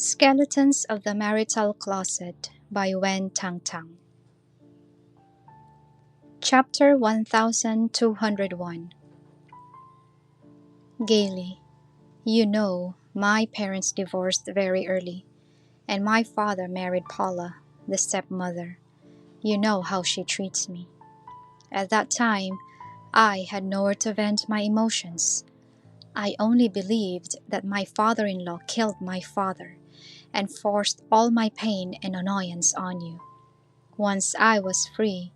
Skeletons of the Marital Closet by Tang. Chapter 1201. Gale, you know, my parents divorced very early, and my father married Paula, the stepmother. You know how she treats me. At that time, I had nowhere to vent my emotions. I only believed that my father-in-law killed my father and forced all my pain and annoyance on you. Once I was free,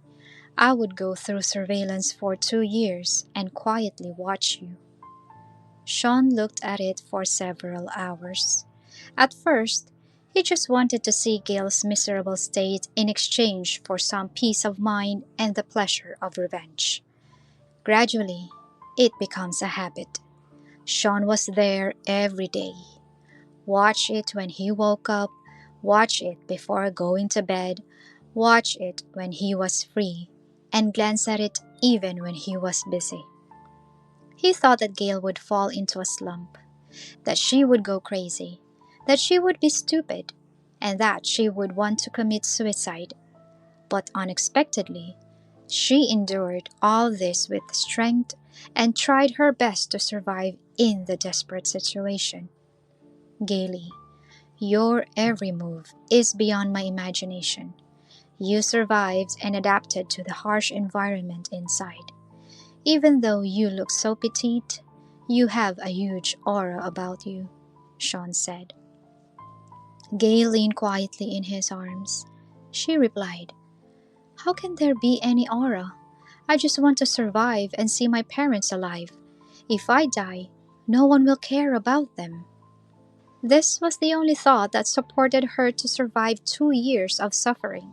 I would go through surveillance for 2 years and quietly watch you. Shawn looked at it for several hours. At first, he just wanted to see Gale's miserable state in exchange for some peace of mind and the pleasure of revenge. Gradually, it becomes a habit. Shawn was there every day. Watch it when he woke up, watch it before going to bed, watch it when he was free, and glance at it even when he was busy. He thought that Gale would fall into a slump, that she would go crazy, that she would be stupid, and that she would want to commit suicide. But unexpectedly, she endured all this with strength and tried her best to survive in the desperate situation. Gale, your every move is beyond my imagination. You survived and adapted to the harsh environment inside. Even though you look so petite, you have a huge aura about you, Shawn said. Gale leaned quietly in his arms. She replied, How can there be any aura? I just want to survive and see my parents alive. If I die, no one will care about them. This was the only thought that supported her to survive 2 years of suffering.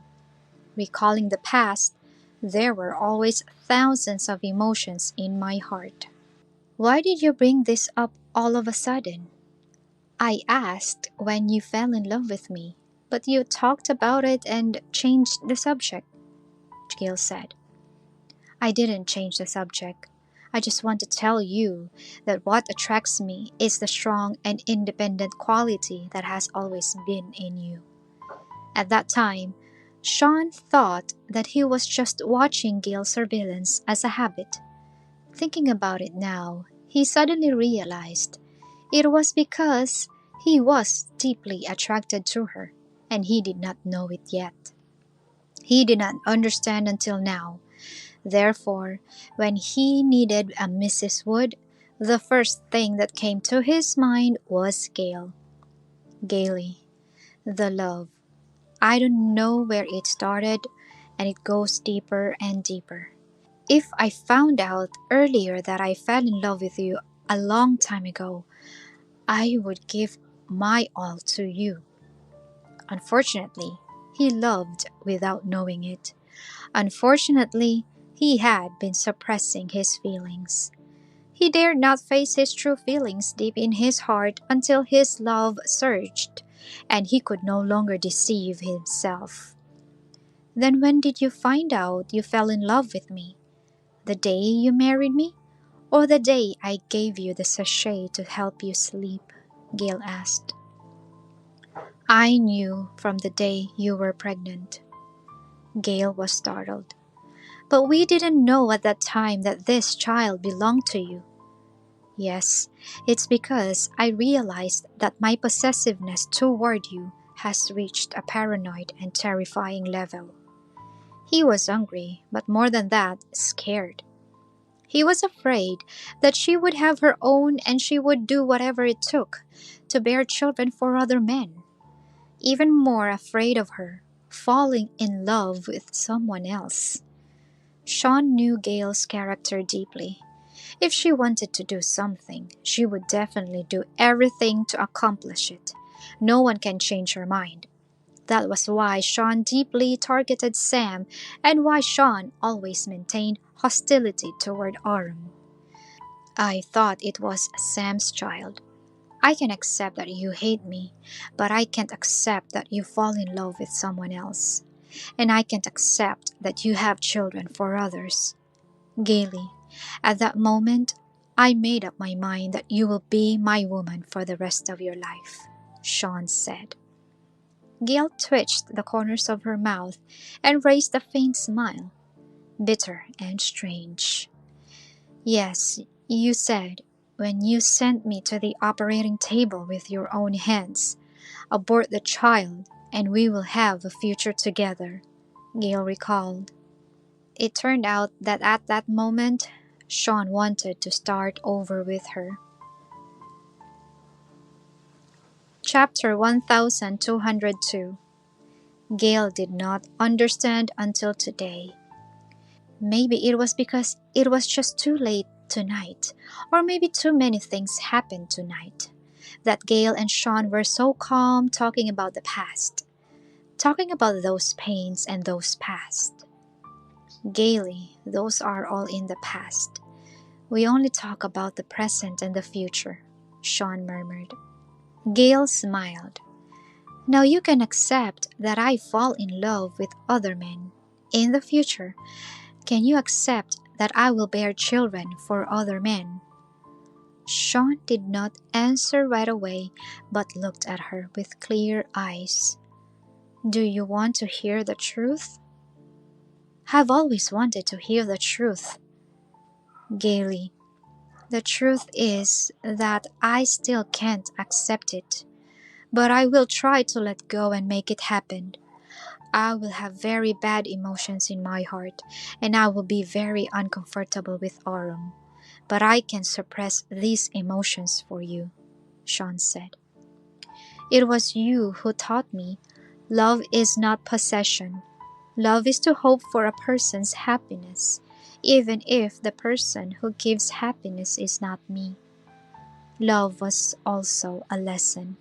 Recalling the past, there were always thousands of emotions in my heart. Why did you bring this up all of a sudden? I asked when you fell in love with me, but you talked about it and changed the subject, Gale said. I didn't change the subject. I just want to tell you that what attracts me is the strong and independent quality that has always been in you. At that time, Shawn thought that he was just watching Gale's surveillance as a habit. Thinking about it now, he suddenly realized it was because he was deeply attracted to her, and he did not know it yet. He did not understand until now. Therefore, when he needed a Mrs. Wood, the first thing that came to his mind was Gale. Gale, the love. I don't know where it started, and it goes deeper and deeper. If I found out earlier that I fell in love with you a long time ago, I would give my all to you. Unfortunately, he loved without knowing it. Unfortunately, he had been suppressing his feelings. He dared not face his true feelings deep in his heart until his love surged, and he could no longer deceive himself. Then when did you find out you fell in love with me? The day you married me? Or the day I gave you the sachet to help you sleep? Gale asked. I knew from the day you were pregnant. Gale was startled. But we didn't know at that time that this child belonged to you. Yes, it's because I realized that my possessiveness toward you has reached a paranoid and terrifying level. He was angry, but more than that, scared. He was afraid that she would have her own and she would do whatever it took to bear children for other men. Even more afraid of her falling in love with someone else. Shawn knew Gale's character deeply. If she wanted to do something, she would definitely do everything to accomplish it. No one can change her mind. That was why Shawn deeply targeted Sam and why Shawn always maintained hostility toward Aram. I thought it was Sam's child. I can accept that you hate me, but I can't accept that you fall in love with someone else. And I can't accept that you have children for others. Gale, at that moment, I made up my mind that you will be my woman for the rest of your life. Shawn said. Gale twitched the corners of her mouth and raised a faint smile, bitter and strange. Yes, you said, when you sent me to the operating table with your own hands, abort the child and we will have a future together, Gale recalled. It turned out that at that moment, Shawn wanted to start over with her. Chapter 1202. Gale did not understand until today. Maybe it was because it was just too late tonight, or maybe too many things happened tonight, that Gale and Shawn were so calm talking about the past, talking about those pains and those past. Gaily, those are all in the past. We only talk about the present and the future, Shawn murmured. Gale smiled. Now you can accept that I fall in love with other men. In the future, can you accept that I will bear children for other men? Shawn did not answer right away, but looked at her with clear eyes. Do you want to hear the truth? I've always wanted to hear the truth. Gaily, the truth is that I still can't accept it, but I will try to let go and make it happen. I will have very bad emotions in my heart, and I will be very uncomfortable with Aurum. But I can suppress these emotions for you, Shawn said. It was you who taught me love is not possession. Love is to hope for a person's happiness, even if the person who gives happiness is not me. Love was also a lesson.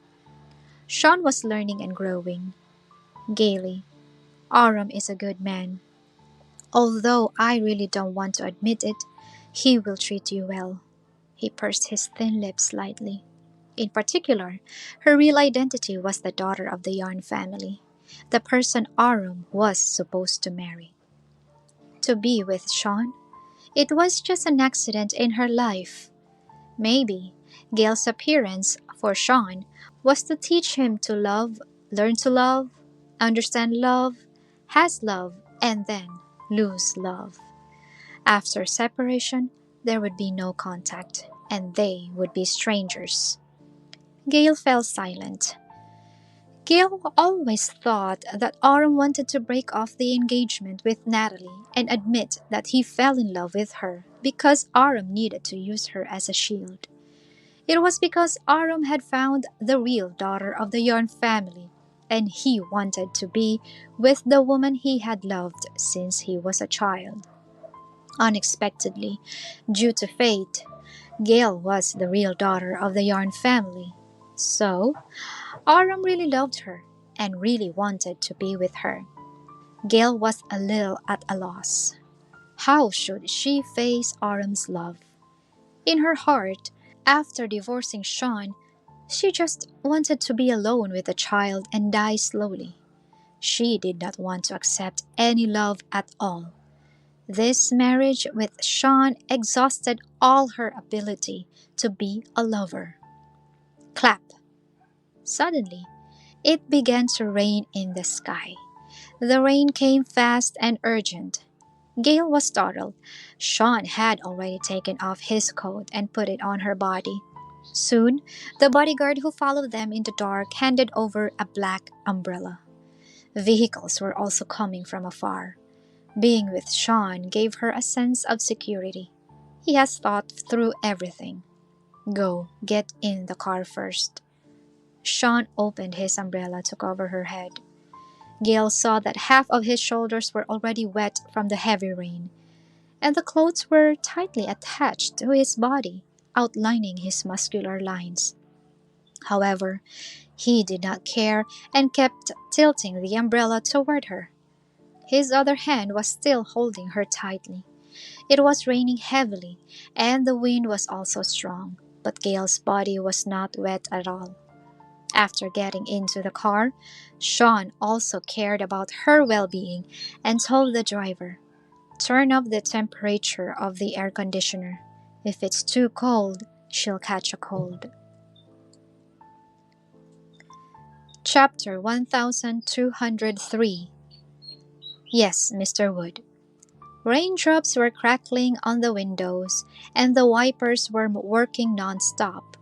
Shawn was learning and growing. Gaily, Aurum is a good man. Although I really don't want to admit it, he will treat you well. He pursed his thin lips slightly. In particular, her real identity was the daughter of the Yarn family, the person Aurum was supposed to marry. To be with Shawn? It was just an accident in her life. Maybe Gale's appearance for Shawn was to teach him to love, learn to love, understand love, has love, and then lose love. After separation, there would be no contact, and they would be strangers. Gale fell silent. Gale always thought that Aurum wanted to break off the engagement with Natalie and admit that he fell in love with her because Aurum needed to use her as a shield. It was because Aurum had found the real daughter of the Yarn family, and he wanted to be with the woman he had loved since he was a child. Unexpectedly, due to fate, Gale was the real daughter of the Yarn family. So, Aurum really loved her and really wanted to be with her. Gale was a little at a loss. How should she face Aurum's love? In her heart, after divorcing Shawn, she just wanted to be alone with the child and die slowly. She did not want to accept any love at all. This marriage with Shawn exhausted all her ability to be a lover. Clap. Suddenly, it began to rain in the sky. The rain came fast and urgent. Gale was startled. Shawn had already taken off his coat and put it on her body. Soon, the bodyguard who followed them in the dark handed over a black umbrella. Vehicles were also coming from afar. Being with Shawn gave her a sense of security. He has thought through everything. Go, get in the car first. Shawn opened his umbrella to cover her head. Gale saw that half of his shoulders were already wet from the heavy rain, and the clothes were tightly attached to his body, outlining his muscular lines. However, he did not care and kept tilting the umbrella toward her. His other hand was still holding her tightly. It was raining heavily, and the wind was also strong, but Gale's body was not wet at all. After getting into the car, Shawn also cared about her well-being and told the driver, "Turn up the temperature of the air conditioner. If it's too cold, she'll catch a cold." Chapter 1203. Yes, Mr. Wood. Raindrops were crackling on the windows, and the wipers were working non-stop.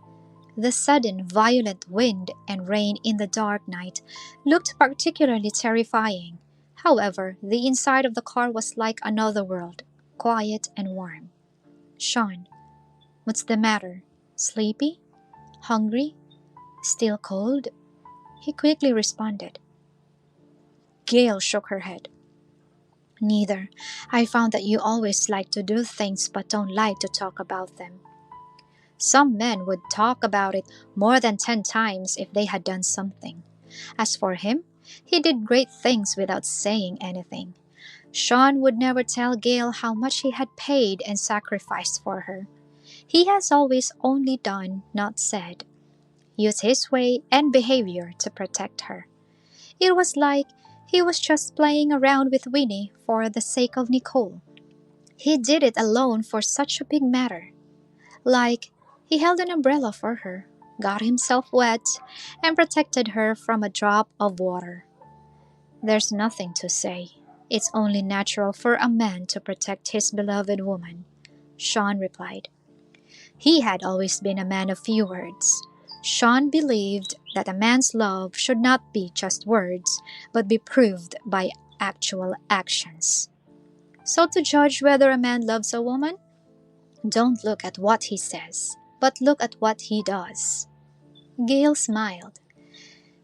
The sudden violent wind and rain in the dark night looked particularly terrifying. However, the inside of the car was like another world, quiet and warm. Shawn, what's the matter? Sleepy? Hungry? Still cold? He quickly responded. Gale shook her head. Neither. I found that you always like to do things but don't like to talk about them. Some men would talk about it more than 10 times if they had done something. As for him, he did great things without saying anything. Shawn would never tell Gale how much he had paid and sacrificed for her. He has always only done, not said. Used his way and behavior to protect her. It was like he was just playing around with Winnie for the sake of Nicole. He did it alone for such a big matter. Like, he held an umbrella for her, got himself wet, and protected her from a drop of water. There's nothing to say. It's only natural for a man to protect his beloved woman, Shawn replied. He had always been a man of few words. Shawn believed that a man's love should not be just words, but be proved by actual actions. So to judge whether a man loves a woman, don't look at what he says, but look at what he does. Gale smiled.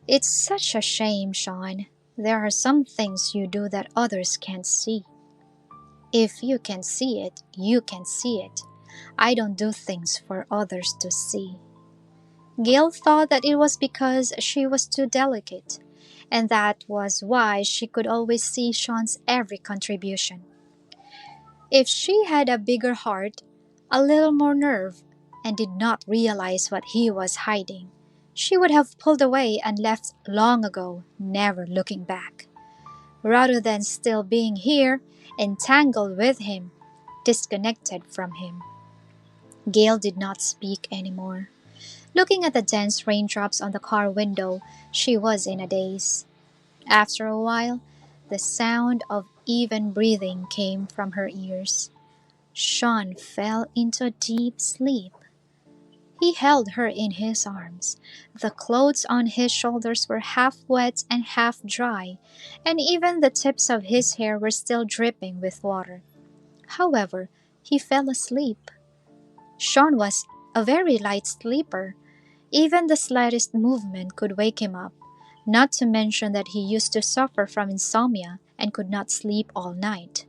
It's such a shame, Shawn. There are some things you do that others can't see. If you can see it, you can see it. I don't do things for others to see. Gale thought that it was because she was too delicate, and that was why she could always see Shawn's every contribution. If she had a bigger heart, a little more nerve, and did not realize what he was hiding, she would have pulled away and left long ago, never looking back. Rather than still being here, entangled with him, disconnected from him. Gale did not speak anymore. Looking at the dense raindrops on the car window, she was in a daze. After a while, the sound of even breathing came from her ears. Shawn fell into a deep sleep. He held her in his arms. The clothes on his shoulders were half wet and half dry, and even the tips of his hair were still dripping with water. However, he fell asleep. Shawn was a very light sleeper. Even the slightest movement could wake him up, not to mention that he used to suffer from insomnia and could not sleep all night.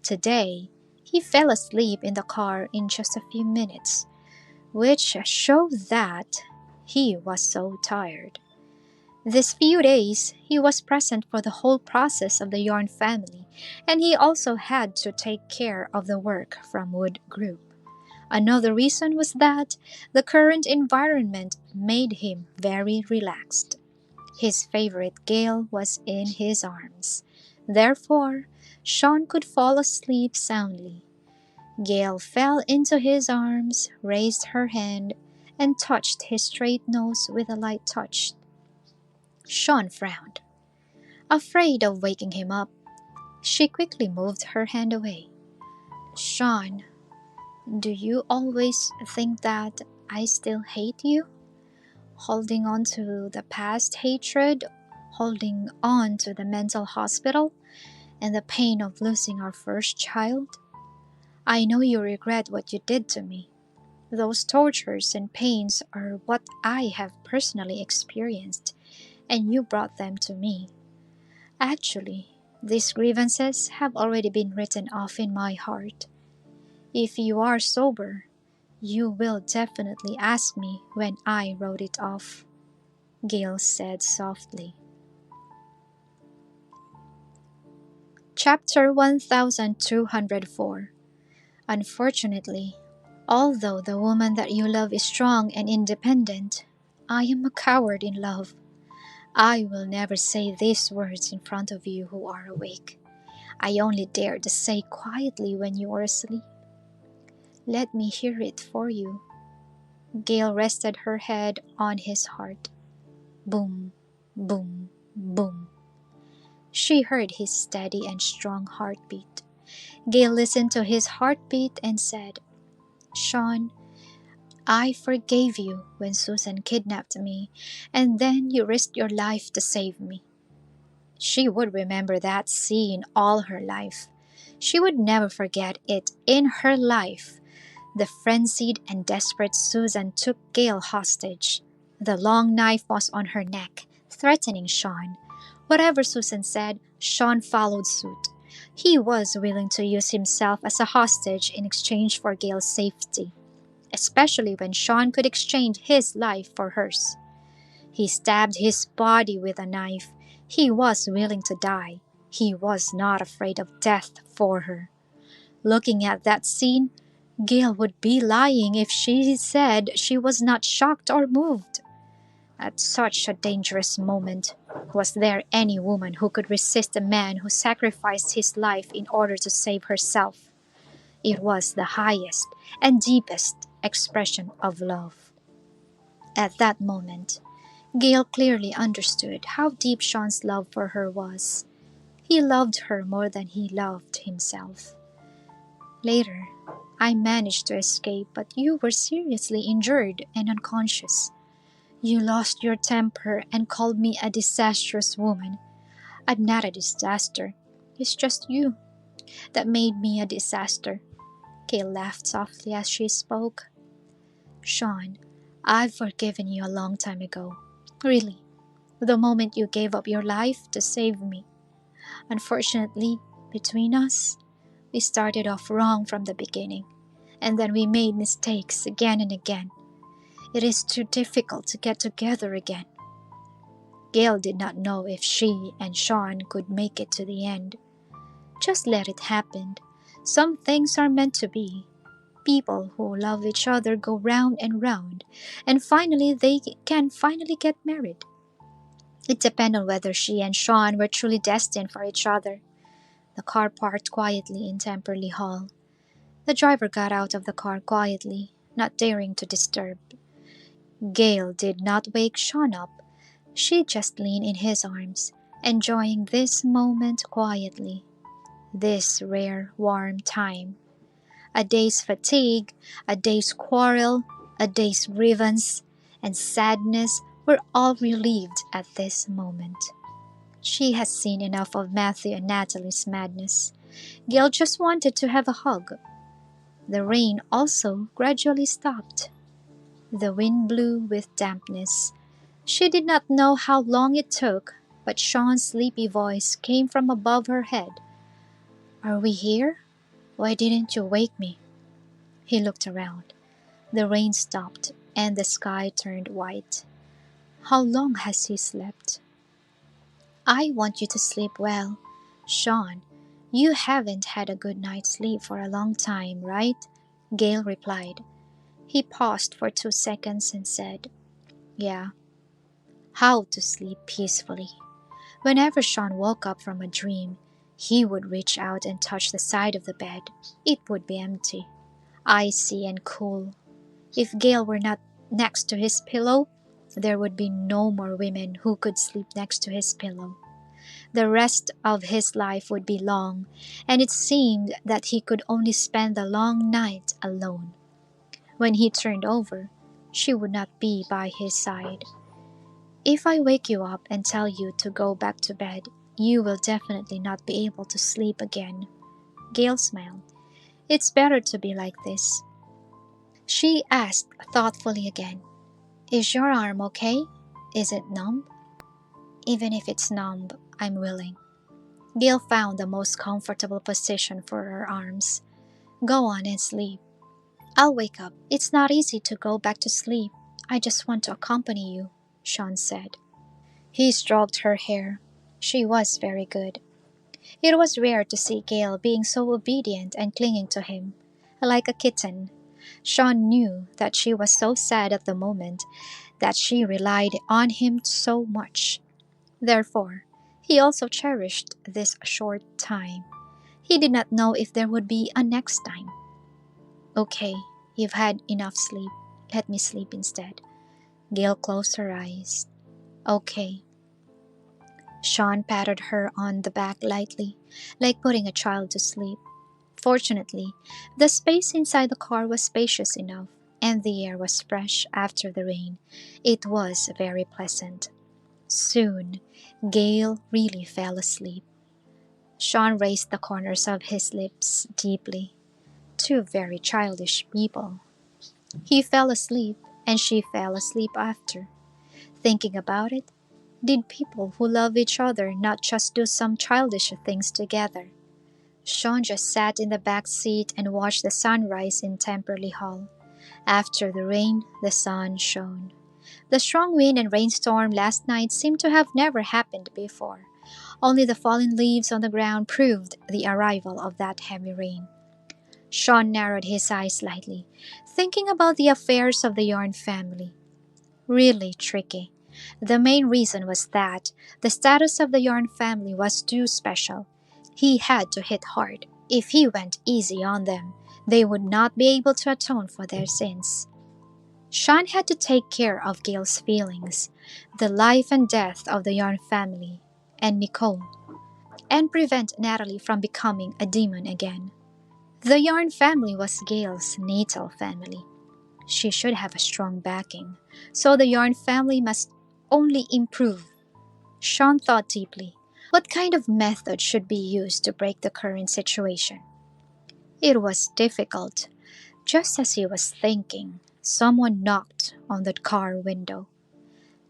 Today, he fell asleep in the car in just a few minutes, which showed that he was so tired. These few days, he was present for the whole process of the Yarn family, and he also had to take care of the work from Wood Group. Another reason was that the current environment made him very relaxed. His favorite Gale was in his arms. Therefore, Shawn could fall asleep soundly. Gale fell into his arms, raised her hand, and touched his straight nose with a light touch. Shawn frowned. Afraid of waking him up, she quickly moved her hand away. Shawn, do you always think that I still hate you? Holding on to the past hatred, holding on to the mental hospital, and the pain of losing our first child? I know you regret what you did to me. Those tortures and pains are what I have personally experienced, and you brought them to me. Actually, these grievances have already been written off in my heart. If you are sober, you will definitely ask me when I wrote it off, Gale said softly. Chapter 1204. Unfortunately, although the woman that you love is strong and independent, I am a coward in love. I will never say these words in front of you who are awake. I only dare to say quietly when you are asleep. Let me hear it for you. Gale rested her head on his heart. Boom. Boom, boom. She heard his steady and strong heartbeat. Gale listened to his heartbeat and said, Shawn, I forgave you when Susan kidnapped me, and then you risked your life to save me. She would remember that scene all her life. She would never forget it in her life. The frenzied and desperate Susan took Gale hostage. The long knife was on her neck, threatening Shawn. Whatever Susan said, Shawn followed suit. He was willing to use himself as a hostage in exchange for Gale's safety, especially when Shawn could exchange his life for hers. He stabbed his body with a knife. He was willing to die. He was not afraid of death for her. Looking at that scene, Gale would be lying if she said she was not shocked or moved. At such a dangerous moment, was there any woman who could resist a man who sacrificed his life in order to save herself? It was the highest and deepest expression of love. At that moment, Gale clearly understood how deep Shawn's love for her was. He loved her more than he loved himself. Later, I managed to escape, but you were seriously injured and unconscious. You lost your temper and called me a disastrous woman. I'm not a disaster. It's just you that made me a disaster. Gale laughed softly as she spoke. Shawn, I've forgiven you a long time ago. Really, the moment you gave up your life to save me. Unfortunately, between us, we started off wrong from the beginning, and then we made mistakes again and again. It is too difficult to get together again. Gale did not know if she and Shawn could make it to the end. Just let it happen. Some things are meant to be. People who love each other go round and finally they can finally get married. It depends on whether she and Shawn were truly destined for each other. The car parked quietly in Temperley Hall. The driver got out of the car quietly, not daring to disturb. Gale did not wake Shawn up. She just leaned in his arms, enjoying this moment quietly. This rare, warm time. A day's fatigue, a day's quarrel, a day's grievance, and sadness were all relieved at this moment. She had seen enough of Matthew and Natalie's madness. Gale just wanted to have a hug. The rain also gradually stopped. The wind blew with dampness. She did not know how long it took, but Shawn's sleepy voice came from above her head. Are we here? Why didn't you wake me? He looked around. The rain stopped and the sky turned white. How long has he slept? I want you to sleep well. Shawn, you haven't had a good night's sleep for a long time, right? Gale replied. He paused for 2 seconds and said, Yeah. How to sleep peacefully. Whenever Shawn woke up from a dream, he would reach out and touch the side of the bed. It would be empty, icy and cool. If Gale were not next to his pillow, there would be no more women who could sleep next to his pillow. The rest of his life would be long, and it seemed that he could only spend the long night alone. When he turned over, she would not be by his side. If I wake you up and tell you to go back to bed, you will definitely not be able to sleep again. Gale smiled. It's better to be like this. She asked thoughtfully again, Is your arm okay? Is it numb? Even if it's numb, I'm willing. Gale found the most comfortable position for her arms. Go on and sleep. I'll wake up. It's not easy to go back to sleep. I just want to accompany you, Shawn said. He stroked her hair. She was very good. It was rare to see Gale being so obedient and clinging to him, like a kitten. Shawn knew that she was so sad at the moment that she relied on him so much. Therefore, he also cherished this short time. He did not know if there would be a next time. Okay, you've had enough sleep. Let me sleep instead. Gale closed her eyes. Okay. Shawn patted her on the back lightly, like putting a child to sleep. Fortunately, the space inside the car was spacious enough, and the air was fresh after the rain. It was very pleasant. Soon, Gale really fell asleep. Shawn raised the corners of his lips deeply. Two very childish people. He fell asleep, and she fell asleep after. Thinking about it, did people who love each other not just do some childish things together? Shawn just sat in the back seat and watched the sunrise in Temperley Hall. After the rain, the sun shone. The strong wind and rainstorm last night seemed to have never happened before. Only the fallen leaves on the ground proved the arrival of that heavy rain. Shawn narrowed his eyes slightly, thinking about the affairs of the Yarn family. Really tricky. The main reason was that the status of the Yarn family was too special. He had to hit hard. If he went easy on them, they would not be able to atone for their sins. Shawn had to take care of Gale's feelings, the life and death of the Yarn family, and Nicole, and prevent Natalie from becoming a demon again. The Yarn family was Gale's natal family. She should have a strong backing, so the Yarn family must only improve. Shawn thought deeply. What kind of method should be used to break the current situation? It was difficult. Just as he was thinking, someone knocked on the car window.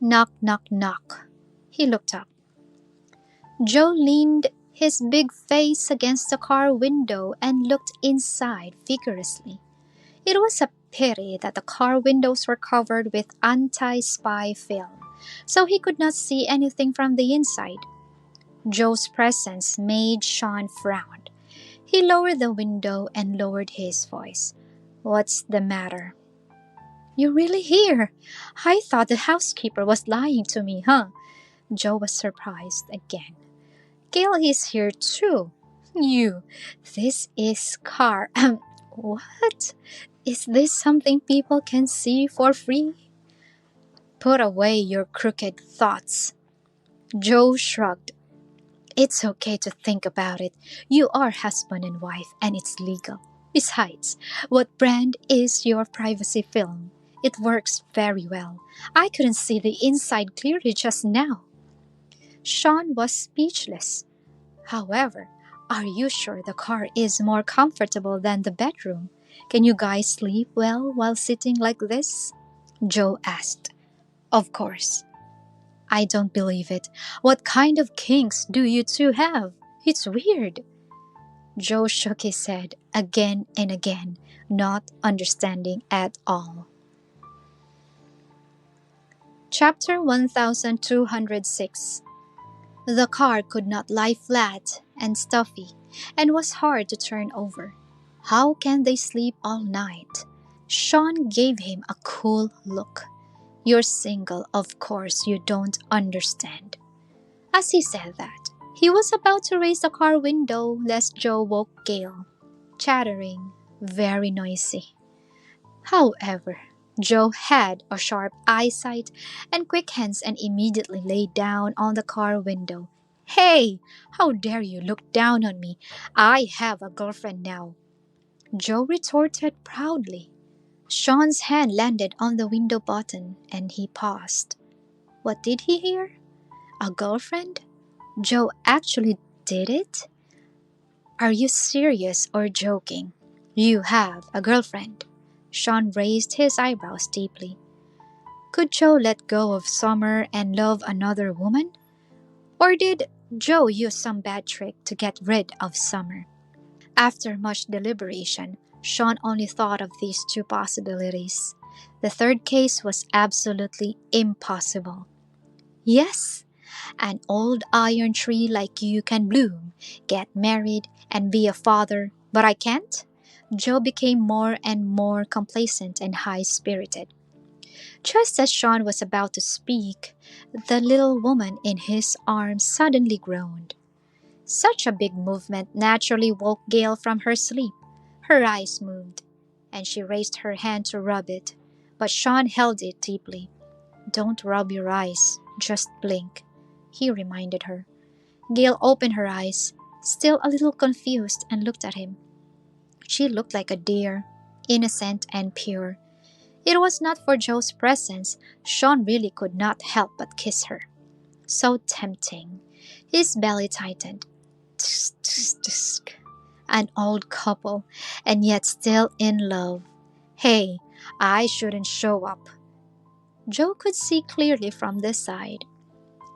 Knock, knock, knock. He looked up. Joe leaned his big face against the car window and looked inside vigorously. It was a pity that the car windows were covered with anti-spy film, so he could not see anything from the inside. Joe's presence made Shawn frown. He lowered the window and lowered his voice. "What's the matter?" "You're really here? I thought the housekeeper was lying to me, huh?" Joe was surprised again. "Gale is here too." "You, this is car. What? Is this something people can see for free?" "Put away your crooked thoughts." Joe shrugged. "It's okay to think about it. You are husband and wife, and it's legal. Besides, what brand is your privacy film? It works very well. I couldn't see the inside clearly just now." Shawn was speechless. "However, are you sure the car is more comfortable than the bedroom? Can you guys sleep well while sitting like this?" Joe asked. "Of course." "I don't believe it. What kind of kinks do you two have? It's weird." Joe shook his head again and again, not understanding at all. Chapter 1206. The car could not lie flat and stuffy, and was hard to turn over. How can they sleep all night? Shawn gave him a cool look. "You're single, of course you don't understand." As he said that, he was about to raise the car window lest Joe woke Gale, chattering, very noisy. However, Joe had a sharp eyesight and quick hands and immediately lay down on the car window. "Hey, how dare you look down on me? I have a girlfriend now," Joe retorted proudly. Shawn's hand landed on the window button and he paused. What did he hear? A girlfriend? Joe actually did it? "Are you serious or joking? You have a girlfriend?" Shawn raised his eyebrows deeply. Could Joe let go of Summer and love another woman? Or did Joe use some bad trick to get rid of Summer? After much deliberation, Shawn only thought of these two possibilities. The third case was absolutely impossible. Yes, an old iron tree like you can bloom, get married, and be a father, but I can't? Joe became more and more complacent and high-spirited. Just as Shawn was about to speak, the little woman in his arms suddenly groaned. Such a big movement naturally woke Gale from her sleep. Her eyes moved, and she raised her hand to rub it, but Shawn held it deeply. "Don't rub your eyes, just blink." he reminded her. Gale opened her eyes, still a little confused, and looked at him. She looked like a deer, innocent and pure. It was not for Joe's presence, Shawn really could not help but kiss her. So tempting. His belly tightened. Tsk, tsk, tsk. An old couple, and yet still in love. Hey, I shouldn't show up. Joe could see clearly from this side.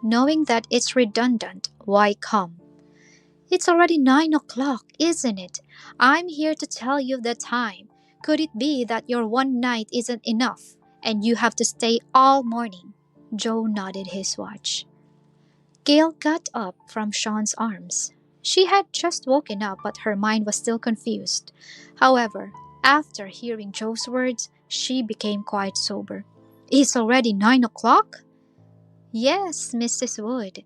Knowing that it's redundant, why come? It's already 9 o'clock, isn't it? I'm here to tell you the time. Could it be that your one night isn't enough and you have to stay all morning? Joe nodded his watch. Gale got up from Shawn's arms. She had just woken up, but her mind was still confused. However, after hearing Joe's words, she became quite sober. It's already 9 o'clock? Yes, Mrs. Wood.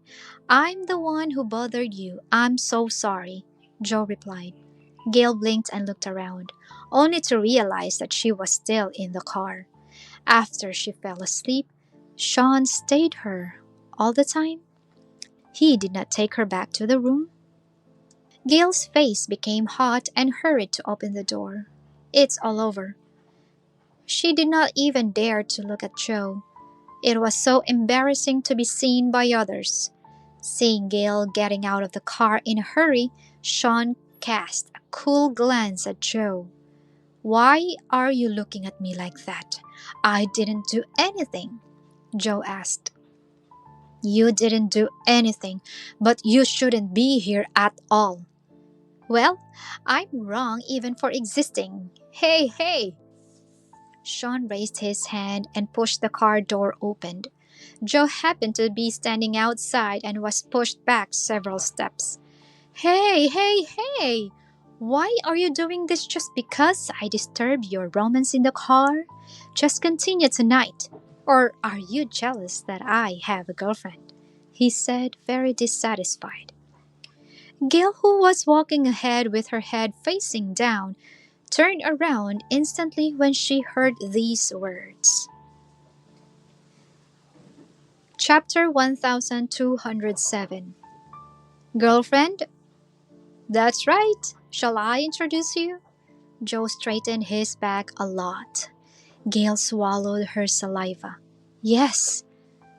I'm the one who bothered you. I'm so sorry, Joe replied. Gale blinked and looked around, only to realize that she was still in the car. After she fell asleep, Shawn stayed her all the time. He did not take her back to the room. Gale's face became hot and hurried to open the door. It's all over. She did not even dare to look at Joe. It was so embarrassing to be seen by others. Seeing Gale getting out of the car in a hurry, Shawn cast a cool glance at Joe. Why are you looking at me like that? I didn't do anything, Joe asked. You didn't do anything, but you shouldn't be here at all. Well, I'm wrong even for existing. Hey, hey! Shawn raised his hand and pushed the car door open. Joe happened to be standing outside and was pushed back several steps. Hey, hey, hey! Why are you doing this just because I disturbed your romance in the car? Just continue tonight. Or are you jealous that I have a girlfriend? He said, very dissatisfied. Gale, who was walking ahead with her head facing down, turned around instantly when she heard these words. Chapter 1207. Girlfriend? That's right. Shall I introduce you? Joe straightened his back a lot. Gale swallowed her saliva. Yes.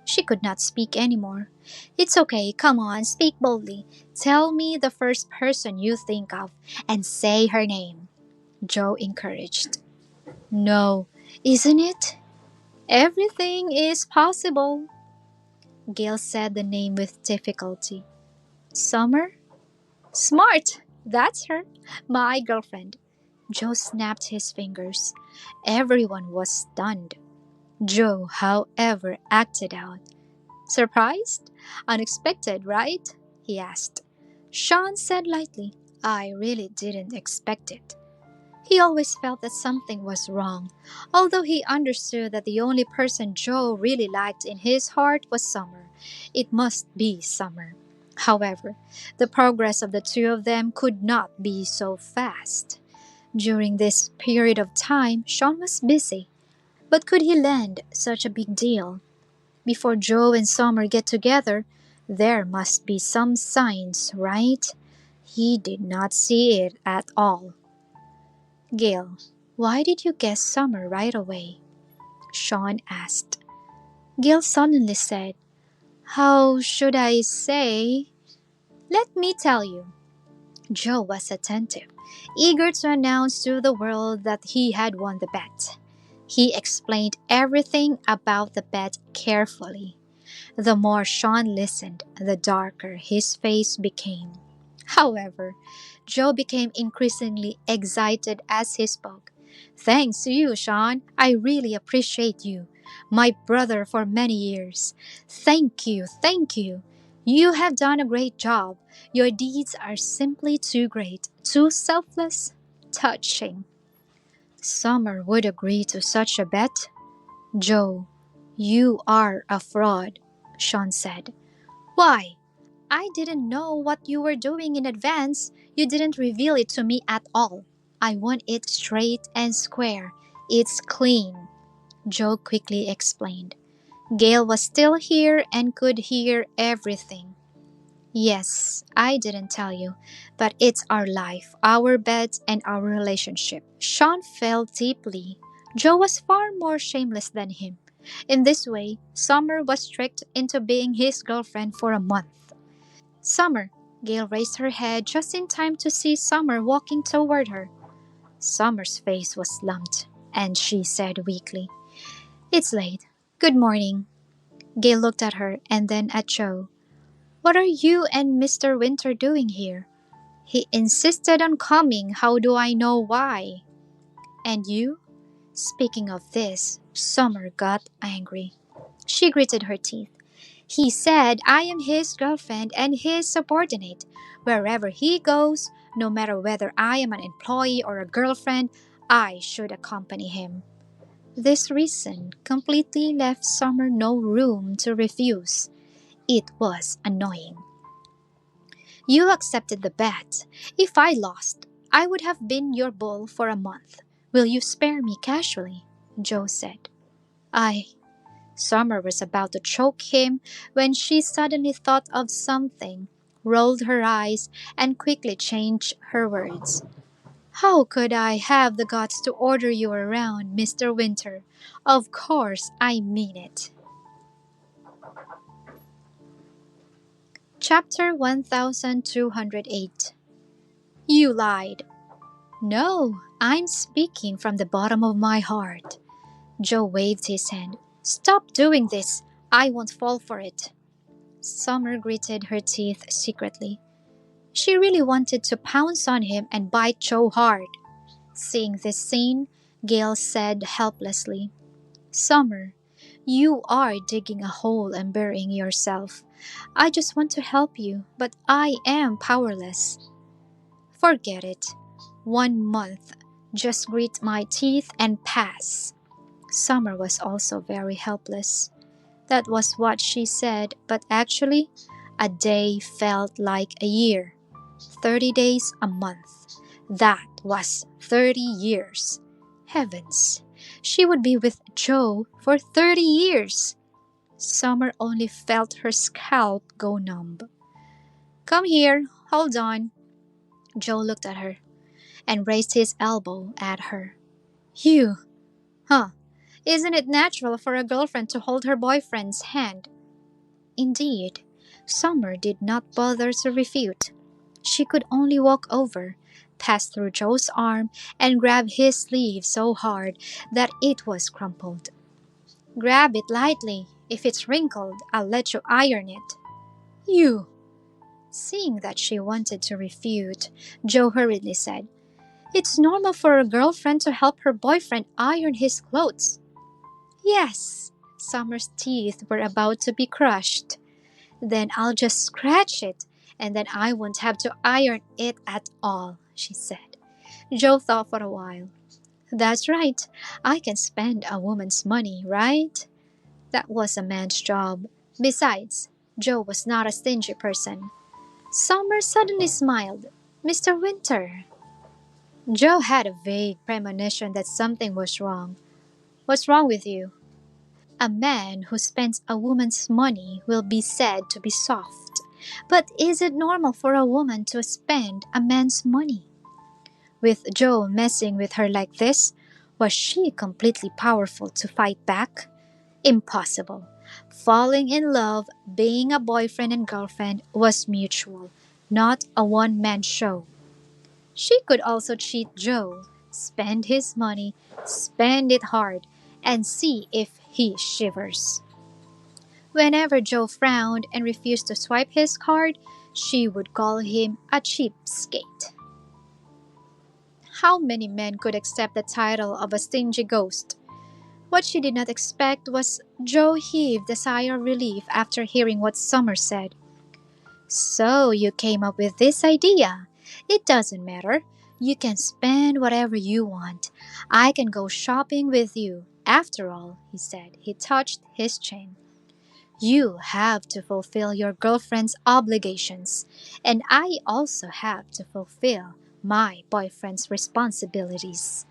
She could not speak anymore. It's okay, come on, speak boldly. Tell me the first person you think of and say her name, Joe encouraged. No, isn't it? Everything is possible. Gale said the name with difficulty. Summer? Smart! That's her. My girlfriend. Joe snapped his fingers. Everyone was stunned. Joe, however, acted out. Surprised? Unexpected, right? He asked. Shawn said lightly, I really didn't expect it. He always felt that something was wrong, although he understood that the only person Joe really liked in his heart was Summer. It must be Summer. However, the progress of the two of them could not be so fast. During this period of time, Shawn was busy. But could he land such a big deal? Before Joe and Summer get together, there must be some signs, right? He did not see it at all. Gale, why did you guess Summer right away? Shawn asked. Gale suddenly said, How should I say? Let me tell you. Joe was attentive, eager to announce to the world that he had won the bet. He explained everything about the bet carefully. The more Shawn listened, the darker his face became. However, Joe became increasingly excited as he spoke. Thanks to you, Shawn. I really appreciate you. My brother for many years. Thank you, thank you. You have done a great job. Your deeds are simply too great, too selfless, touching. Summer would agree to such a bet. Joe, you are a fraud, Shawn said. Why? I didn't know what you were doing in advance. You didn't reveal it to me at all. I want it straight and square. It's clean, Joe quickly explained. Gale was still here and could hear everything. Yes, I didn't tell you, but it's our life, our beds, and our relationship. Shawn felt deeply. Joe was far more shameless than him. In this way, Summer was tricked into being his girlfriend for a month. Summer. Gale raised her head just in time to see Summer walking toward her. Summer's face was slumped, and she said weakly, "It's late. Good morning." Gale looked at her and then at Joe. "What are you and Mr. Winter doing here?" "He insisted on coming. How do I know why?" "And you?" Speaking of this, Summer got angry. She gritted her teeth. "He said I am his girlfriend and his subordinate. Wherever he goes, no matter whether I am an employee or a girlfriend, I should accompany him." This reason completely left Summer no room to refuse. It was annoying. "You accepted the bet. If I lost, I would have been your bull for a month. Will you spare me casually?" Joe said. "I..." Summer was about to choke him when she suddenly thought of something, rolled her eyes, and quickly changed her words. "How could I have the guts to order you around, Mr. Winter? Of course I mean it." Chapter 1208. You lied. "No, I'm speaking from the bottom of my heart." Joe waved his hand. "Stop doing this. I won't fall for it." Summer gritted her teeth secretly. She really wanted to pounce on him and bite Joe hard. Seeing this scene, Gale said helplessly, "Summer, you are digging a hole and burying yourself. I just want to help you, but I am powerless." "Forget it. 1 month. Just grit my teeth and pass." Summer was also very helpless. That was what she said, but actually, a day felt like a year. 30 days a month. That was 30 years. Heavens, she would be with Joe for 30 years. Summer only felt her scalp go numb. "Come here, hold on." Joe looked at her and raised his elbow at her. "You, huh? Isn't it natural for a girlfriend to hold her boyfriend's hand?" Indeed, Summer did not bother to refute. She could only walk over, pass through Joe's arm, and grab his sleeve so hard that it was crumpled. "Grab it lightly. If it's wrinkled, I'll let you iron it." "You!" Seeing that she wanted to refute, Joe hurriedly said, "It's normal for a girlfriend to help her boyfriend iron his clothes." "Yes." Summer's teeth were about to be crushed. "Then I'll just scratch it, and then I won't have to iron it at all," she said. Joe thought for a while. "That's right. I can spend a woman's money, right?" That was a man's job. Besides, Joe was not a stingy person. Summer suddenly smiled. "Mr. Winter." Joe had a vague premonition that something was wrong. "What's wrong with you?" A man who spends a woman's money will be said to be soft. But is it normal for a woman to spend a man's money? With Joe messing with her like this, was she completely powerful to fight back? Impossible. Falling in love, being a boyfriend and girlfriend was mutual, not a one-man show. She could also cheat Joe, spend his money, spend it hard, and see if he shivers. Whenever Joe frowned and refused to swipe his card, she would call him a cheapskate. How many men could accept the title of a stingy ghost? What she did not expect was Joe heaved a sigh of relief after hearing what Summer said. "So you came up with this idea. It doesn't matter. You can spend whatever you want. I can go shopping with you. After all," he said. He touched his chin. "You have to fulfill your girlfriend's obligations, and I also have to fulfill my boyfriend's responsibilities."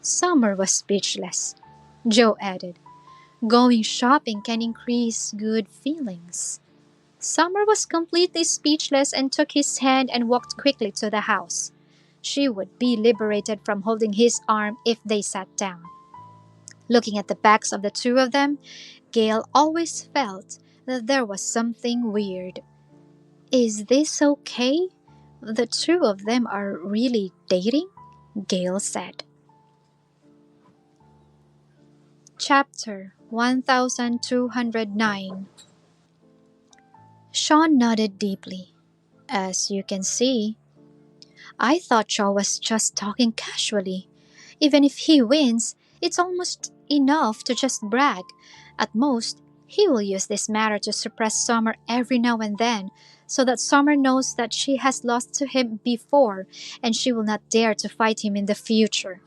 Summer was speechless. Joe added, Going shopping can increase good feelings. Summer was completely speechless and took his hand and walked quickly to the house. She would be liberated from holding his arm if they sat down. Looking at the backs of the two of them, Gale always felt that there was something weird. Is this okay? The two of them are really dating? Gale said. Chapter 1209. Shawn nodded deeply. As you can see, I thought Joe was just talking casually. Even if he wins, it's almost enough to just brag. At most, he will use this matter to suppress Summer every now and then, so that Summer knows that she has lost to him before and she will not dare to fight him in the future.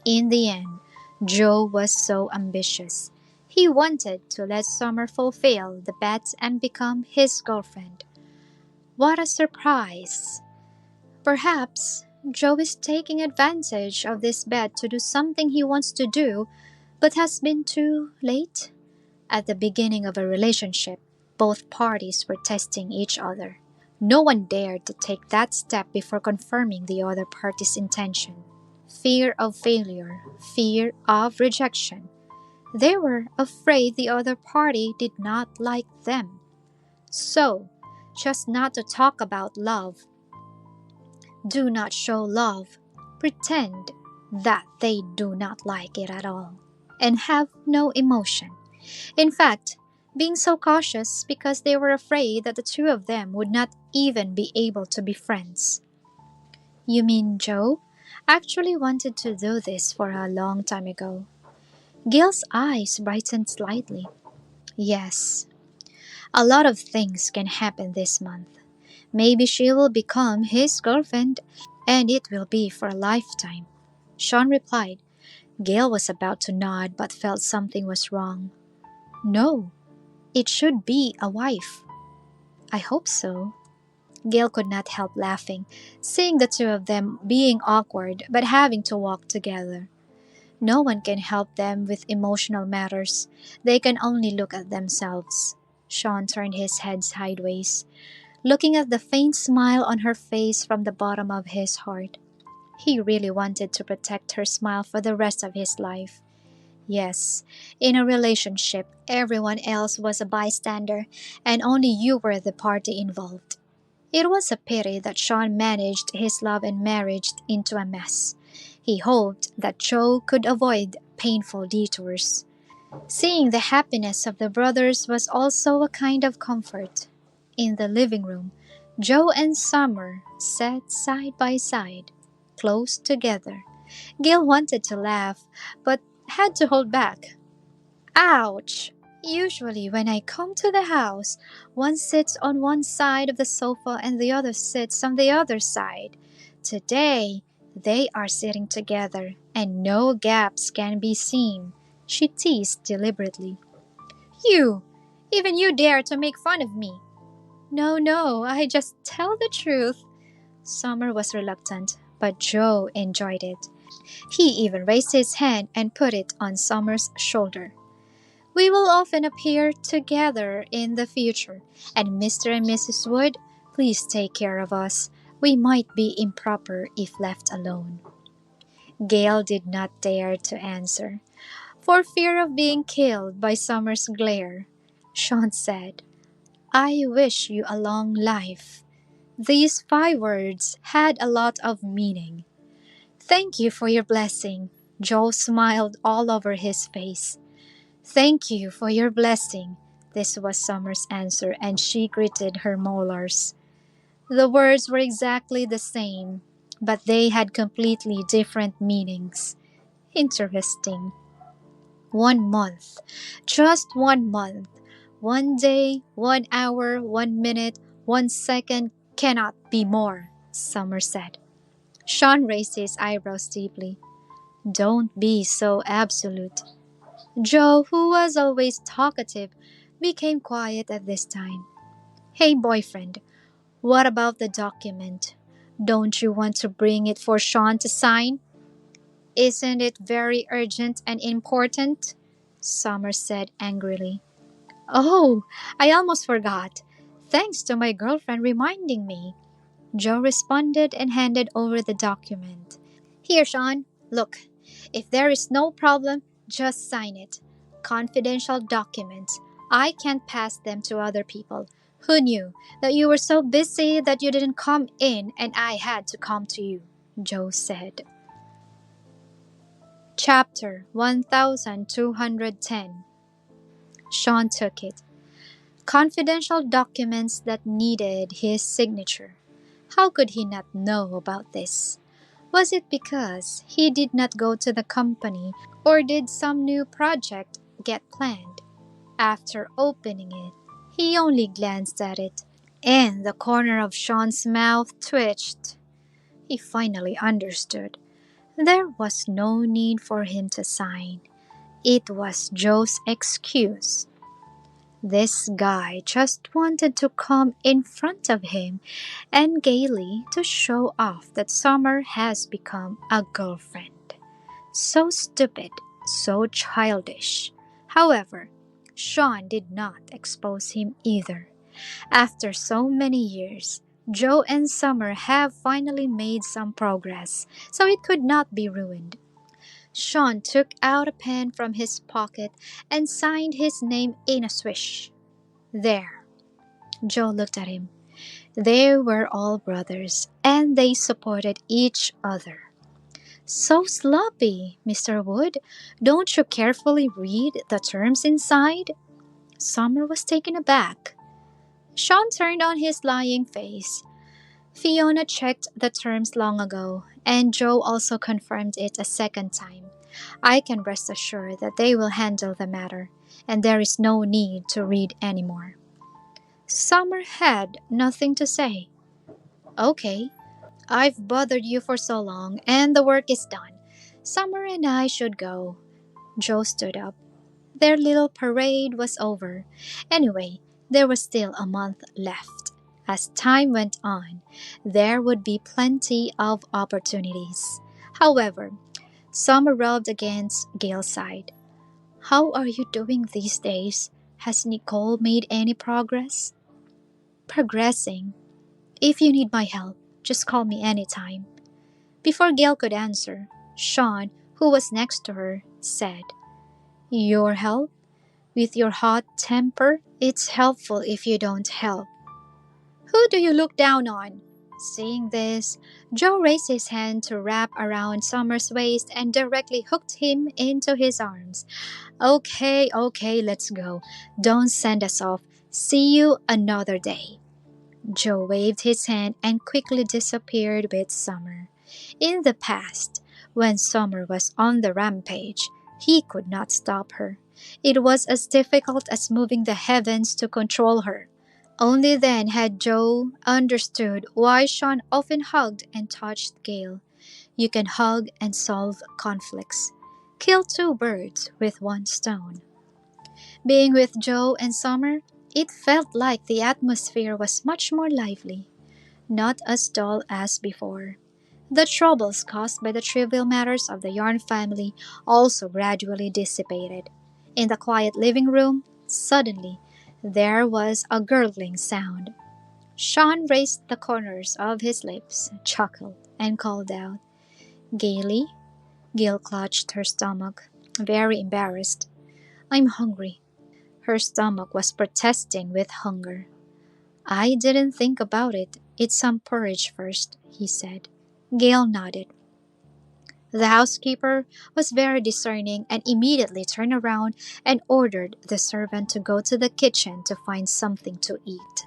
In the end, Joe was so ambitious. He wanted to let Summer fulfill the bet and become his girlfriend. What a surprise! Perhaps Joe is taking advantage of this bet to do something he wants to do but has been too late. At the beginning of a relationship, both parties were testing each other. No one dared to take that step before confirming the other party's intention. Fear of failure, fear of rejection. They were afraid the other party did not like them. So, just not to talk about love, do not show love, pretend that they do not like it at all, and have no emotion. In fact, being so cautious because they were afraid that the two of them would not even be able to be friends. You mean Joe actually wanted to do this for a long time ago? Gil's eyes brightened slightly. Yes, a lot of things can happen this month. Maybe she will become his girlfriend, and it will be for a lifetime. Shawn replied. Gale was about to nod but felt something was wrong. No, it should be a wife. I hope so. Gale could not help laughing, seeing the two of them being awkward but having to walk together. No one can help them with emotional matters. They can only look at themselves. Shawn turned his head sideways, looking at the faint smile on her face from the bottom of his heart. He really wanted to protect her smile for the rest of his life. Yes, in a relationship, everyone else was a bystander, and only you were the party involved. It was a pity that Shawn managed his love and marriage into a mess. He hoped that Joe could avoid painful detours. Seeing the happiness of the brothers was also a kind of comfort. In the living room, Joe and Summer sat side by side, close together. Gil wanted to laugh, but had to hold back. Ouch! Usually, when I come to the house, one sits on one side of the sofa and the other sits on the other side. Today, they are sitting together and no gaps can be seen, she teased deliberately. You! Even you dare to make fun of me! No, no, I just tell the truth. Summer was reluctant, but Joe enjoyed it. He even raised his hand and put it on Summer's shoulder. We will often appear together in the future, and Mr. and Mrs. Wood, please take care of us. We might be improper if left alone. Gale did not dare to answer, for fear of being killed by Summer's glare. Shawn said, I wish you a long life. These 5 words had a lot of meaning. Thank you for your blessing. Joe smiled all over his face. Thank you for your blessing. This was Summer's answer, and she gritted her molars. The words were exactly the same, but they had completely different meanings. Interesting. 1 month. Just 1 month. 1 day, 1 hour, 1 minute, 1 second cannot be more, Summer said. Shawn raised his eyebrows deeply. Don't be so absolute. Joe, who was always talkative, became quiet at this time. Hey, boyfriend, what about the document? Don't you want to bring it for Shawn to sign? Isn't it very urgent and important? Summer said angrily. Oh, I almost forgot. Thanks to my girlfriend reminding me. Joe responded and handed over the document. Here, Shawn, look. If there is no problem, just sign it. Confidential documents. I can't pass them to other people. Who knew that you were so busy that you didn't come in and I had to come to you? Joe said. Chapter 1210. Shawn took it. Confidential documents that needed his signature. How could he not know about this? Was it because he did not go to the company, or did some new project get planned? After opening it, he only glanced at it, and the corner of Shawn's mouth twitched. He finally understood. There was no need for him to sign. It was Joe's excuse. This guy just wanted to come in front of him and gaily to show off that Summer has become a girlfriend. So stupid, so childish. However, Shawn did not expose him either. After so many years, Joe and Summer have finally made some progress, so it could not be ruined. Shawn took out a pen from his pocket and signed his name in a swish. There. Joe looked at him. They were all brothers, and they supported each other. So sloppy, Mr. Wood. Don't you carefully read the terms inside? Summer was taken aback. Shawn turned on his lying face. Fiona checked the terms long ago, and Joe also confirmed it a second time. I can rest assured that they will handle the matter, and there is no need to read anymore. Summer had nothing to say. Okay, I've bothered you for so long, and the work is done. Summer and I should go. Joe stood up. Their little parade was over. Anyway, there was still a month left. As time went on, there would be plenty of opportunities. However, Summer rubbed against Gale's side. How are you doing these days? Has Nicole made any progress? Progressing. If you need my help, just call me anytime. Before Gale could answer, Shawn, who was next to her, said, Your help? With your hot temper, it's helpful if you don't help. Who do you look down on? Seeing this, Joe raised his hand to wrap around Summer's waist and directly hooked him into his arms. Okay, let's go. Don't send us off. See you another day. Joe waved his hand and quickly disappeared with Summer. In the past, when Summer was on the rampage, he could not stop her. It was as difficult as moving the heavens to control her. Only then had Joe understood why Shawn often hugged and touched Gale. You can hug and solve conflicts. Kill two birds with one stone. Being with Joe and Summer, it felt like the atmosphere was much more lively, not as dull as before. The troubles caused by the trivial matters of the Yarn family also gradually dissipated. In the quiet living room, suddenly, there was a gurgling sound. Shawn raised the corners of his lips, chuckled, and called out, Gaily? Gale clutched her stomach, very embarrassed. I'm hungry. Her stomach was protesting with hunger. I didn't think about it. Eat some porridge first, he said. Gale nodded. The housekeeper was very discerning and immediately turned around and ordered the servant to go to the kitchen to find something to eat.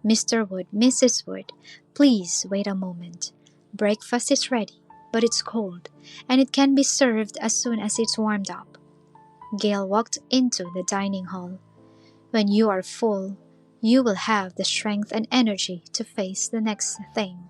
Mr. Wood, Mrs. Wood, please wait a moment. Breakfast is ready, but it's cold, and it can be served as soon as it's warmed up. Gale walked into the dining hall. When you are full, you will have the strength and energy to face the next thing.